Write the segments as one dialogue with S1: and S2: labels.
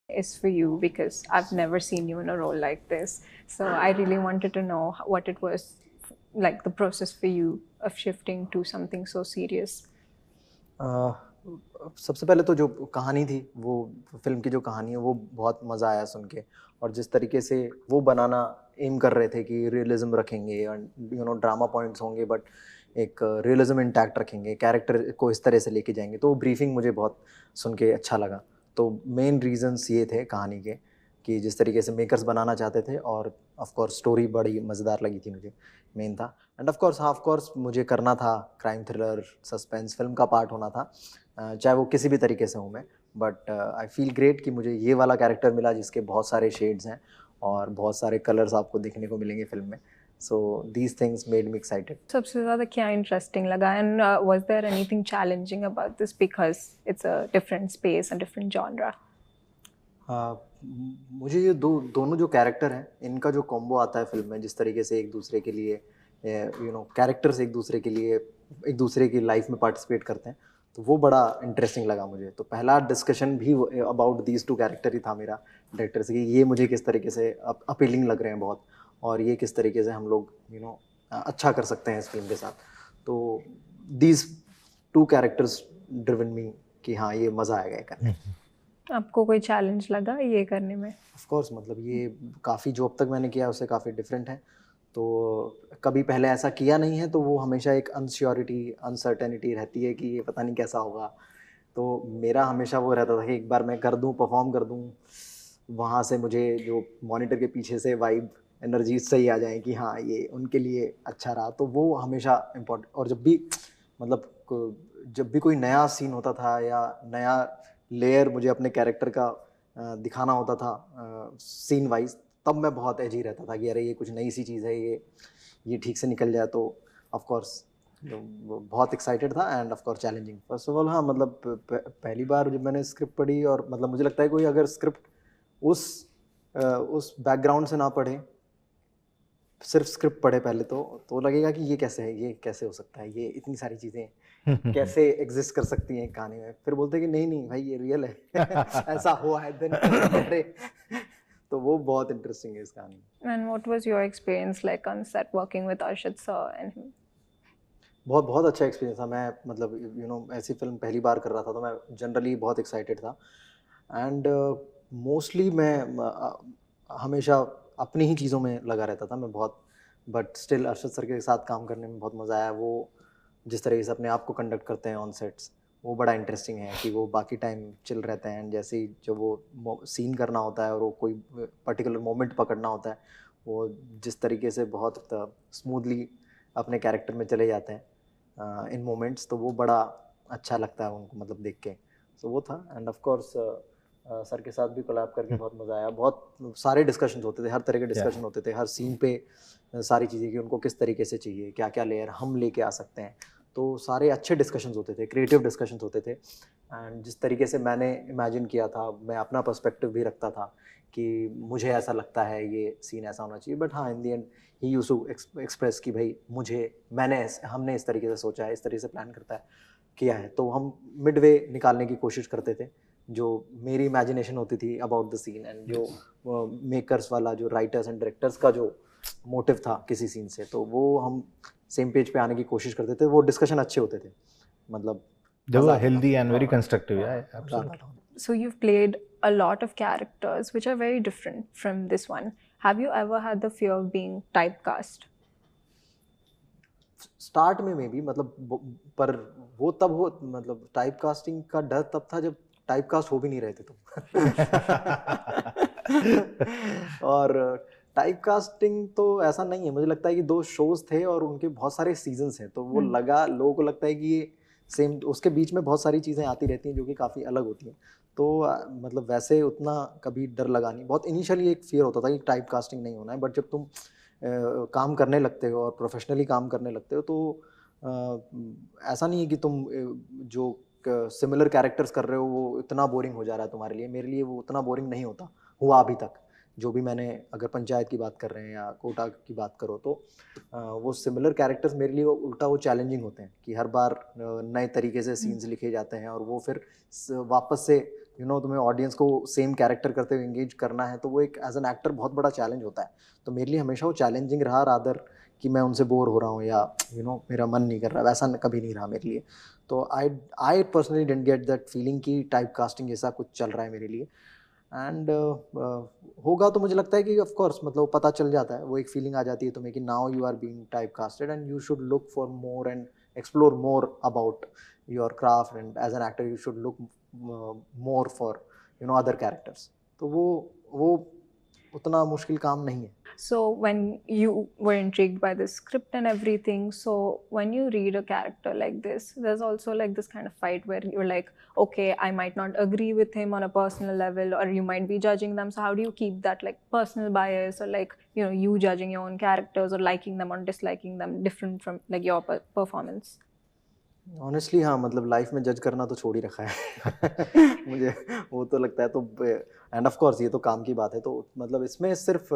S1: is for you because I've never seen you in a role like this. So I really wanted to know what it was like the process for you of shifting to something so serious.
S2: सबसे पहले तो जो कहानी थी वो film की जो कहानी है वो बहुत मज़ा आया सुन के, और जिस तरीके से वो बनाना एम कर रहे थे कि रियलिज्म रखेंगे एंड ड्रामा पॉइंट्स होंगे, बट एक रियलिज्म इंटैक्ट रखेंगे, कैरेक्टर को इस तरह से लेके जाएंगे, तो ब्रीफिंग मुझे बहुत सुन के अच्छा लगा। तो मेन रीजंस ये थे कहानी के कि जिस तरीके से मेकर्स बनाना चाहते थे, और ऑफ कोर्स स्टोरी बड़ी मज़ेदार लगी थी मुझे, मेन था। एंड ऑफ कोर्स मुझे करना था, क्राइम थ्रिलर सस्पेंस फिल्म का पार्ट होना था, चाहे वो किसी भी तरीके से हूँ मैं। बट आई फील ग्रेट कि मुझे ये वाला कैरेक्टर मिला जिसके बहुत सारे शेड्स हैं और बहुत सारे कलर्स आपको देखने को मिलेंगे फिल्म में। So these things made me excited.
S1: सबसे ज़्यादा क्या इंटरेस्टिंग लगा and was there anything challenging about this because it's a different space a different genre?
S2: मुझे ये दोनों जो कैरेक्टर हैं इनका जो कॉम्बो आता है फिल्म में, जिस तरीके से एक दूसरे के लिए कैरेक्टर्स एक दूसरे के लिए एक दूसरे की लाइफ में पार्टिसिपेट करते हैं, तो वो बड़ा इंटरेस्टिंग लगा मुझे। तो पहला डिस्कशन भी अबाउट दीज टू कैरेक्टर ही था मेरा डायरेक्टर से, कि ये मुझे किस तरीके से अपीलिंग लग रहे हैं बहुत, और ये किस तरीके से हम लोग अच्छा कर सकते हैं इस फिल्म के साथ। तो दीज टू कैरेक्टर्स ड्रिवन मी कि हाँ ये मज़ा आएगा ये करने में।
S1: आपको कोई चैलेंज लगा ये करने में?
S2: ऑफ कोर्स, मतलब ये काफ़ी जो अब तक मैंने किया उससे काफ़ी डिफरेंट है, तो कभी पहले ऐसा किया नहीं है, तो वो हमेशा एक अनसर्टेनिटी रहती है कि ये पता नहीं कैसा होगा। तो मेरा हमेशा वो रहता था कि एक बार मैं कर दूँ, परफॉर्म कर दूँ, वहाँ से मुझे जो मॉनिटर के पीछे से वाइब एनर्जी सही आ जाए कि हाँ ये उनके लिए अच्छा रहा, तो वो हमेशा इम्पोर्टेंट। और जब भी कोई नया सीन होता था या नया लेयर मुझे अपने कैरेक्टर का दिखाना होता था सीन वाइज, तब मैं बहुत एजी रहता था कि अरे ये कुछ नई सी चीज़ है, ये ठीक से निकल जाए। तो ऑफ कोर्स बहुत एक्साइटेड था end of course challenging. First of all हाँ, मतलब पहली बार जब मैंने स्क्रिप्ट पढ़ी, और मतलब मुझे लगता है कोई अगर स्क्रिप्ट उस बैकग्राउंड से ना पढ़े, सिर्फ स्क्रिप्ट पढ़े पहले, तो लगेगा कि ये कैसे है, ये कैसे हो सकता है, ये इतनी सारी चीज़ें कैसे एग्जिस्ट कर सकती हैं कहानी में। फिर बोलते हैं कि नहीं नहीं भाई ये रियल है ऐसा हुआ है, देन अरे तो वो बहुत इंटरेस्टिंग है इस कहानी में।
S1: And what was your experience like on set working with Arshad sir and him?
S2: बहुत बहुत अच्छा एक्सपीरियंस था। मैं मतलब ऐसी फिल्म पहली बार कर रहा था, तो मैं जनरली बहुत एक्साइटेड था। एंड मोस्टली मैं हमेशा अपनी ही चीज़ों में लगा रहता था मैं बहुत, बट स्टिल अरशद सर के साथ काम करने में बहुत मज़ा आया। वो जिस तरीके से अपने आप को कंडक्ट करते हैं ऑन सेट्स, वो बड़ा इंटरेस्टिंग है कि वो बाकी टाइम चिल रहते हैं, जैसे ही जब वो सीन करना होता है और वो कोई पर्टिकुलर मोमेंट पकड़ना होता है, वो जिस तरीके से बहुत स्मूथली अपने कैरेक्टर में चले जाते हैं इन मोमेंट्स, तो वो बड़ा अच्छा लगता है उनको मतलब देख के। सो वो था। एंड ऑफ कोर्स सर के साथ भी कोलैब करके बहुत मज़ा आया। बहुत सारे डिस्कशंस होते थे, हर तरह के डिस्कशन होते थे हर सीन पे, सारी चीज़ें कि उनको किस तरीके से चाहिए, क्या क्या लेयर हम लेके आ सकते हैं। तो सारे अच्छे डिस्कशंस होते थे, क्रिएटिव डिस्कशंस होते थे। एंड जिस तरीके से मैंने इमेजिन किया था, मैं अपना पर्सपेक्टिव भी रखता था कि मुझे ऐसा लगता है ये सीन ऐसा होना चाहिए, बट हाँ in the end he used to express कि भाई हमने इस तरीके से सोचा है, इस तरीके से प्लान करता है किया है। तो हम मिडवे निकालने की कोशिश करते थे, जो मेरी इमेजिनेशन होती थी अबाउट द सीन, एंड जो मेकर्स वाला, जो राइटर्स एंड डायरेक्टर्स का जो मोटिव था किसी सीन से, तो वो हम सेम पेज पे आने की कोशिश करते थे। वो डिस्कशन अच्छे होते थे, मतलब
S3: They were healthy and very constructive. Yeah, absolutely.
S1: So you've played a lot of characters which are very different from this one. Have you ever had the fear of being typecast?
S2: Start में भी पर वो तब हो, मतलब type casting का डर तब था जब टाइप कास्ट हो भी नहीं रहे थे तुम और टाइप कास्टिंग तो ऐसा नहीं है, मुझे लगता है कि 2 शोज थे और उनके बहुत सारे सीजन्स हैं, तो वो लोगों को लगता है कि ये सेम, उसके बीच में बहुत सारी चीज़ें आती रहती हैं जो कि काफ़ी अलग होती हैं। तो मतलब वैसे उतना कभी डर लगा नहीं। बहुत इनिशियली एक फियर होता था कि टाइप कास्टिंग नहीं होना है, बट जब तुम काम करने लगते हो और प्रोफेशनली काम करने लगते हो, तो ऐसा नहीं है कि तुम जो सिमिलर कैरेक्टर्स कर रहे हो वो इतना बोरिंग हो जा रहा है तुम्हारे लिए। मेरे लिए वो उतना बोरिंग नहीं हुआ अभी तक। जो भी मैंने, अगर पंचायत की बात कर रहे हैं या कोटा की बात करो, तो वो सिमिलर कैरेक्टर्स मेरे लिए उल्टा वो चैलेंजिंग होते हैं कि हर बार नए तरीके से सीन्स लिखे जाते हैं और वो फिर वापस से तुम्हें ऑडियंस को सेम कैरेक्टर करते हुए एंगेज करना है, तो वो एक एज एन एक्टर बहुत बड़ा चैलेंज होता है। तो मेरे लिए हमेशा वो चैलेंजिंग रहा, रादर कि मैं उनसे बोर हो रहा हूँ या मेरा मन नहीं कर रहा, वैसा कभी नहीं रहा मेरे लिए। तो I personally didn't get that feeling कि टाइप कास्टिंग जैसा कुछ चल रहा है मेरे लिए। एंड होगा तो मुझे लगता है कि ऑफ कोर्स मतलब पता चल जाता है, वो एक फीलिंग आ जाती है तुम्हें कि now you are being type casted and you should look for more and explore more about your craft, and as an actor you should look more for other characters. तो वो उतना मुश्किल काम नहीं है।
S1: So when you were intrigued by the script and everything, so when you read a character like this, there's also like this kind of fight where you're like, okay, I might not agree with him on a personal level, or you might be judging them. So how do you keep that like personal bias, or like you judging your own characters or liking them or disliking them different from like your performance?
S2: Honestly हाँ, मतलब life में जज करना तो छोड़ ही रखा है मुझे वो तो लगता है। तो एंड ऑफ कोर्स ये तो काम की बात है, तो मतलब इसमें सिर्फ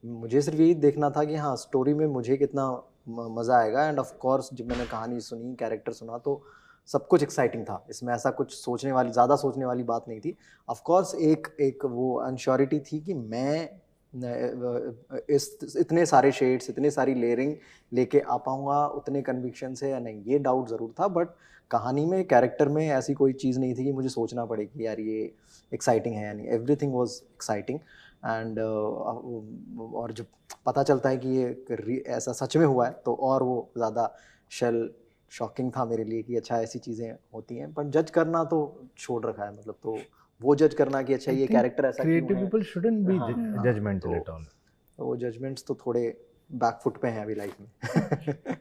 S2: मुझे सिर्फ यही देखना था कि हाँ स्टोरी में मुझे कितना मज़ा आएगा। एंड ऑफ कोर्स जब मैंने कहानी सुनी, कैरेक्टर सुना, तो सब कुछ एक्साइटिंग था इसमें, ऐसा कुछ ज़्यादा सोचने वाली बात नहीं थी। ऑफ कोर्स एक वो अनश्योरिटी थी कि मैं इतने सारे शेड्स, इतनी सारी लेयरिंग लेके आ पाऊँगा उतने कन्विक्शन से या नहीं, ये डाउट ज़रूर था। बट कहानी में, कैरेक्टर में ऐसी कोई चीज़ नहीं थी कि मुझे सोचना पड़े कि यार ये एक्साइटिंग है या नहीं। Everything was exciting. एंड और जब पता चलता है कि ये ऐसा सच में हुआ है तो और वो ज़्यादा शॉकिंग था मेरे लिए कि अच्छा ऐसी चीज़ें होती हैं। पर जज करना तो छोड़ रखा है, मतलब तो वो जज करना कि अच्छा ये कैरेक्टर ऐसा क्यों है।
S3: Creative people shouldn't be judgemental at all.
S2: वो जजमेंट्स तो थोड़े बैकफुट पे हैं अभी लाइफ में